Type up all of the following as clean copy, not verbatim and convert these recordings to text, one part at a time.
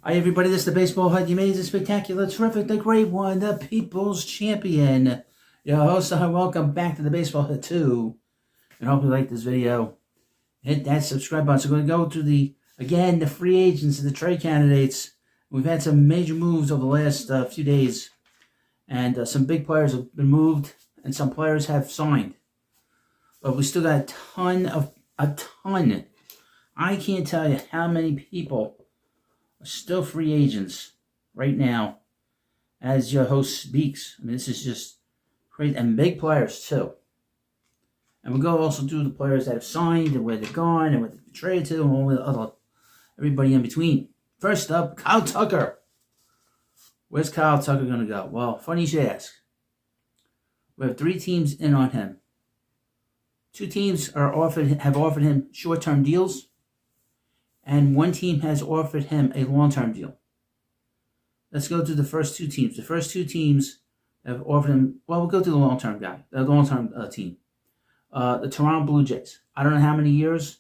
Hi everybody, this is the Baseball Hut, the amazing, spectacular, terrific, the great one, the People's Champion. Your host, welcome back to the Baseball Hut 2. And hope you like this video. Hit that subscribe button. So we're going to go through the free agents and the trade candidates. We've had some major moves over the last few days. And some big players have been moved and some players have signed. But we still got a ton. I can't tell you how many people still free agents right now as your host speaks. I mean, this is just crazy. And big players, too. And we'll go also through the players that have signed and where they're gone and where they've been traded to and all the other, everybody in between. First up, Kyle Tucker. Where's Kyle Tucker going to go? Well, funny you should ask. We have 3 teams in on him. 2 teams have offered him short-term deals. And 1 team has offered him a long-term deal. Let's go to the first 2 teams. The first 2 teams have offered him, well, we'll go to the long-term guy, the long-term team. The Toronto Blue Jays. I don't know how many years,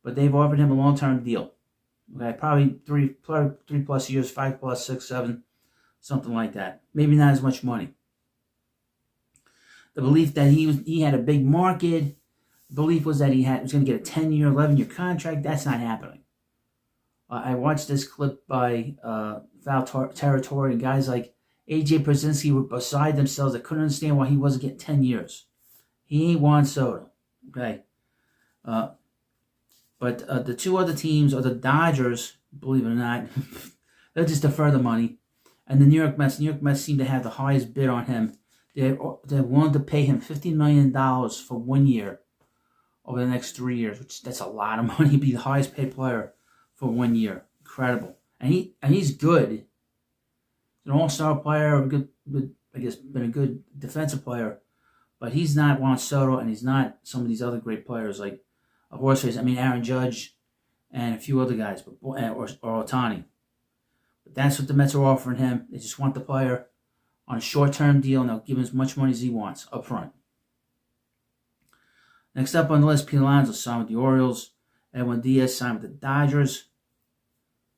but they've offered him a long-term deal. Okay, probably 3 plus years, 5 plus, 6, 7, something like that. Maybe not as much money. The belief that he had a big market, the belief was that he was going to get a 10-year, 11-year contract. That's not happening. I watched this clip by Foul Territory, and guys like A.J. Przinsky were beside themselves. They couldn't understand why he wasn't getting 10 years. He ain't Juan Soto, okay? But the 2 other teams are the Dodgers, believe it or not. They'll just defer the money. And the New York Mets. New York Mets seem to have the highest bid on him. They're willing to pay him $50 million for 1 year over the next 3 years, which that's a lot of money. He'd be the highest paid player for 1 year. Incredible. And he's good. He's an all-star player, been a good defensive player. But he's not Juan Soto, and he's not some of these other great players like Aaron Judge and a few other guys, or Ohtani. But that's what the Mets are offering him. They just want the player on a short-term deal, and they'll give him as much money as he wants up front. Next up on the list, Pete Alonso signed with the Orioles. Edwin Diaz signed with the Dodgers.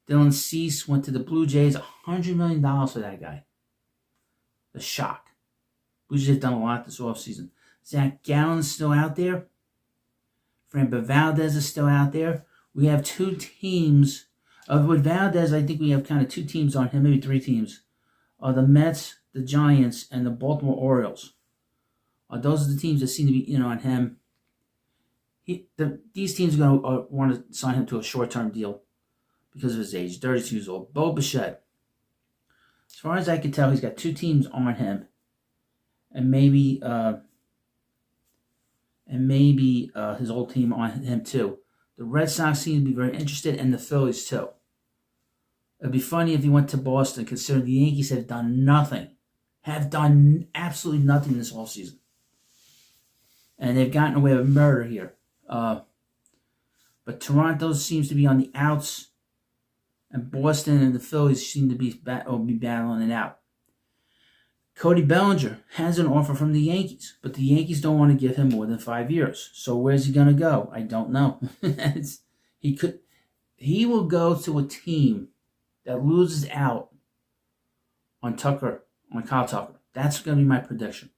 Dylan Cease went to the Blue Jays. $100 million for that guy. The shock. Blue Jays have done a lot this offseason. Zach Gallen's still out there. Framber Valdez is still out there. We have 2 teams. With Valdez, I think we have kind of 2 teams on him, maybe 3 teams. The Mets, the Giants, and the Baltimore Orioles. Those are the teams that seem to be in on him. These teams are going to want to sign him to a short-term deal because of his age. 32 years old. Bo Bichette. As far as I can tell, he's got 2 teams on him, and maybe his old team on him too. The Red Sox seem to be very interested, and the Phillies too. It'd be funny if he went to Boston, considering the Yankees have done absolutely nothing this offseason, and they've gotten away with murder here. But Toronto seems to be on the outs, and Boston and the Phillies seem to be battling it out. Cody Bellinger has an offer from the Yankees, but the Yankees don't want to give him more than 5 years. So where's he going to go? I don't know. He will go to a team that loses out on Kyle Tucker. That's going to be my prediction.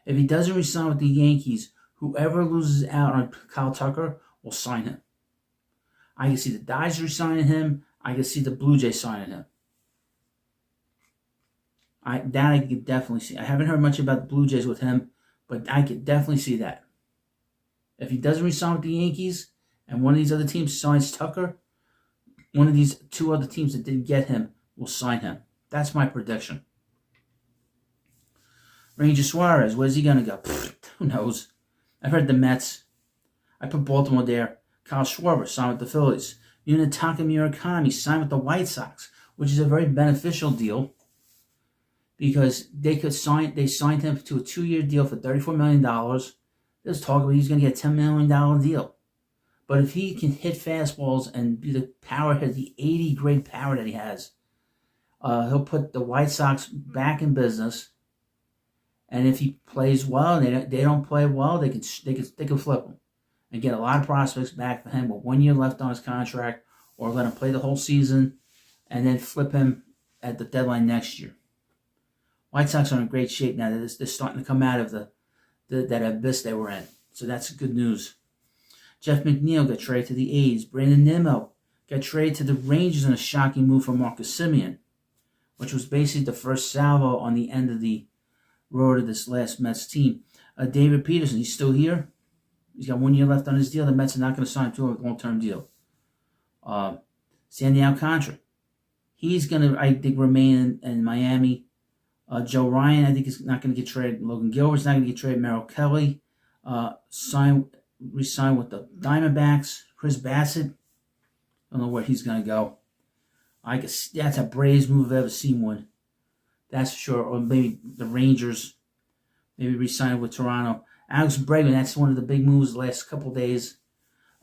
If he doesn't resign with the Yankees, whoever loses out on Kyle Tucker will sign him. I can see the Dodgers signing him. I can see the Blue Jays signing him. I could definitely see. I haven't heard much about the Blue Jays with him, but I could definitely see that. If he doesn't resign with the Yankees and one of these other teams signs Tucker, one of these 2 other teams that didn't get him will sign him. That's my prediction. Ranger Suarez, where's he going to go? Who knows? I've heard the Mets. I put Baltimore there. Kyle Schwarber signed with the Phillies. Munetaka Murakami signed with the White Sox, which is a very beneficial deal because they signed him to a 2-year deal for $34 million. There's talk about he's going to get a $10 million deal. But if he can hit fastballs and be the powerhead, the 80 grade power that he has, he'll put the White Sox back in business. And if he plays well and they don't play well, they can flip him and get a lot of prospects back for him with 1 year left on his contract, or let him play the whole season and then flip him at the deadline next year. White Sox are in great shape now. They're starting to come out of that abyss they were in. So that's good news. Jeff McNeil got traded to the A's. Brandon Nimmo got traded to the Rangers in a shocking move for Marcus Semien, which was basically the first salvo on the end of the road of this last Mets team. David Peterson, he's still here. He's got 1 year left on his deal. The Mets are not going to sign him to a long-term deal. Sandy Alcantara, he's going to, I think, remain in Miami. Joe Ryan, I think, is not going to get traded. Logan Gilbert's not going to get traded. Merrill Kelly re-signed with the Diamondbacks. Chris Bassett, I don't know where he's going to go. I guess that's a Braves move if I've ever seen one. That's for sure. Or maybe the Rangers, maybe re-signed with Toronto. Alex Bregman, that's one of the big moves the last couple days.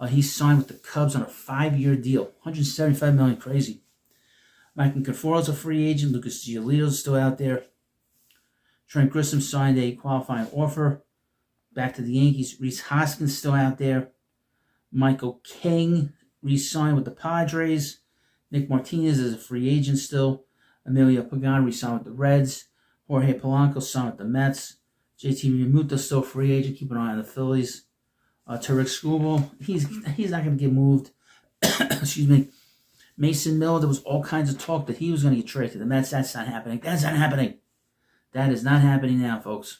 He signed with the Cubs on a 5-year deal. $175 million, crazy. Mike Conforto's a free agent. Lucas Giolito's still out there. Trent Grisham signed a qualifying offer back to the Yankees. Rhys Hoskins still out there. Michael King re-signed with the Padres. Nick Martinez is a free agent still. Emilio Pagan re-signed with the Reds. Jorge Polanco signed with the Mets. JT Realmuto still a free agent. Keep an eye on the Phillies. Tarek Skubal, he's not going to get moved. Excuse me. Mason Miller, there was all kinds of talk that he was going to get traded to the Mets. That's not happening. That's not happening. That is not happening now, folks.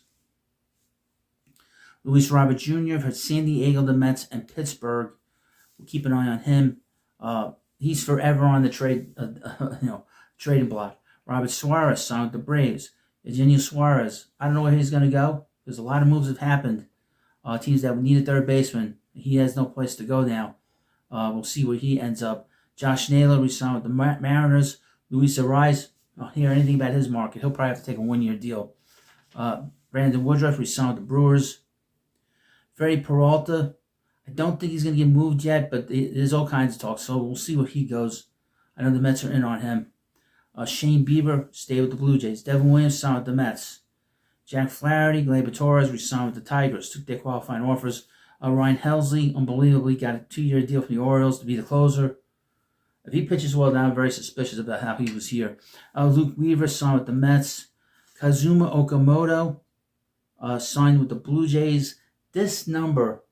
Luis Robert Jr. for San Diego, the Mets, and Pittsburgh. We'll keep an eye on him. He's forever on the trading block. Robert Suarez signed with the Braves. Eugenio Suarez, I don't know where he's going to go. There's a lot of moves that have happened. Teams that need a third baseman. He has no place to go now. We'll see where he ends up. Josh Naylor re-signed with the Mariners. Luis Ariz, I don't hear anything about his market. He'll probably have to take a 1-year deal. Brandon Woodruff re-signed with the Brewers. Freddie Peralta, I don't think he's going to get moved yet, but there's all kinds of talk, so we'll see where he goes. I know the Mets are in on him. Shane Bieber stayed with the Blue Jays. Devin Williams signed with the Mets. Jack Flaherty, Gleyber Torres re-signed with the Tigers. Took their qualifying offers. Ryan Helsley, unbelievably, got a 2-year deal from the Orioles to be the closer. If he pitches well, I'm very suspicious about how he was here. Luke Weaver signed with the Mets. Kazuma Okamoto signed with the Blue Jays. This number,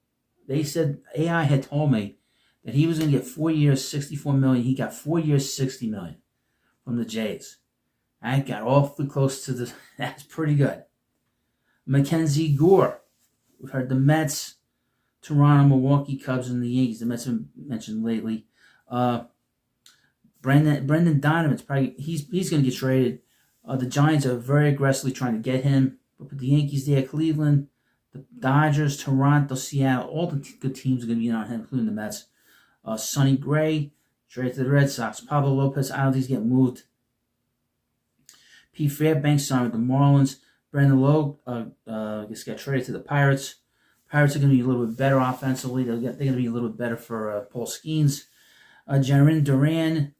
they said, AI had told me that he was going to get 4 years, $64 million. He got 4 years, $60 million from the Jays. I got awfully close to this. That's pretty good. Mackenzie Gore. We've heard the Mets, Toronto, Milwaukee, Cubs, and the Yankees. The Mets have been mentioned lately. Brendan Donovan's probably he's going to get traded. The Giants are very aggressively trying to get him. But the Yankees there, Cleveland, the Dodgers, Toronto, Seattle, all the good teams are going to be in on him, including the Mets. Sonny Gray, traded to the Red Sox. Pablo Lopez, I don't think he's getting moved. Pete Fairbanks signed with the Marlins. Brandon Lowe, I guess, got traded to the Pirates. Pirates are going to be a little bit better offensively. They're going to be a little bit better for Paul Skeens. Jarren Duran,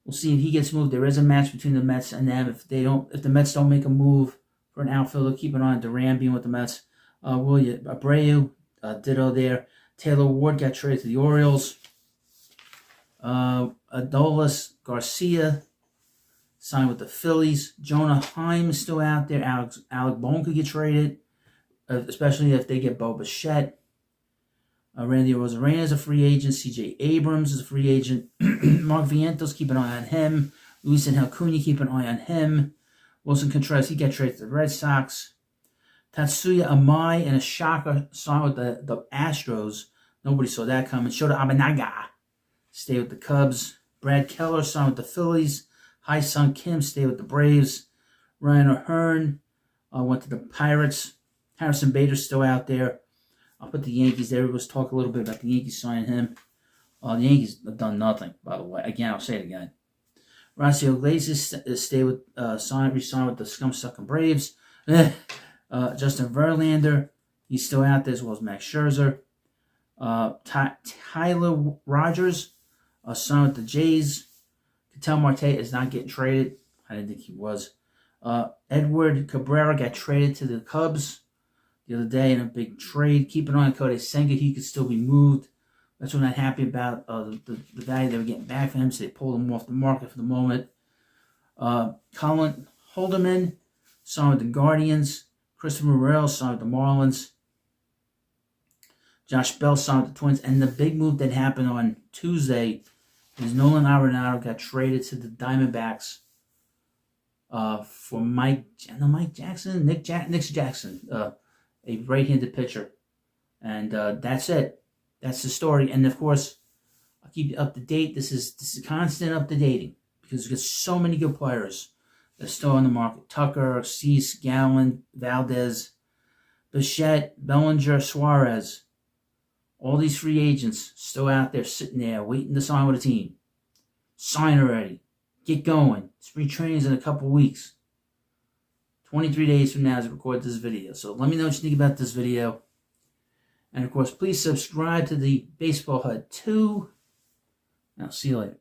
we'll see if he gets moved. There is a match between the Mets and them. If the Mets don't make a move for an outfielder, keep an eye on Duran being with the Mets. William Abreu, ditto there. Taylor Ward got traded to the Orioles. Adolis Garcia signed with the Phillies. Jonah Heim is still out there. Alec Bohm could get traded, especially if they get Bo Bichette. Randy Arozarena is a free agent. C.J. Abrams is a free agent. Mark Vientos, keep an eye on him. Luis Angel Cunha, keep an eye on him. Wilson Contreras, he got traded to the Red Sox. Tatsuya Amai and a shocker signed with the Astros. Nobody saw that coming. Shota Abanaga stayed with the Cubs. Brad Keller signed with the Phillies. Hai-Sung Kim stayed with the Braves. Ryan O'Hearn went to the Pirates. Harrison Bader's still out there. I'll put the Yankees there. Let's talk a little bit about the Yankees signing him. The Yankees have done nothing, by the way. Again, I'll say it again. Raisel Iglesias stayed with, re-signed with the Scum-Sucking Braves. Justin Verlander, he's still out there, as well as Max Scherzer. Tyler Rogers signed with the Jays. Ketel Marte is not getting traded. I didn't think he was. Edward Cabrera got traded to the Cubs the other day in a big trade. Keep an eye on Cody Senga. He could still be moved. That's what I'm not happy about. The value they were getting back for him, so they pulled him off the market for the moment. Colin Holderman signed with the Guardians. Christopher Morel signed with the Marlins. Josh Bell signed with the Twins. And the big move that happened on Tuesday is Nolan Arenado got traded to the Diamondbacks for Nick Jackson, a right-handed pitcher. And that's it. That's the story. And of course, I'll keep you up to date. This is constant up-to-dating because there's so many good players that are still on the market. Tucker, Cease, Gallen, Valdez, Bichette, Bellinger, Suarez. All these free agents still out there sitting there waiting to sign with a team. Sign already. Get going. Spring training's in a couple weeks. 23 days from now as I record this video. So let me know what you think about this video. And of course, please subscribe to the Baseball Hut 2. I'll see you later.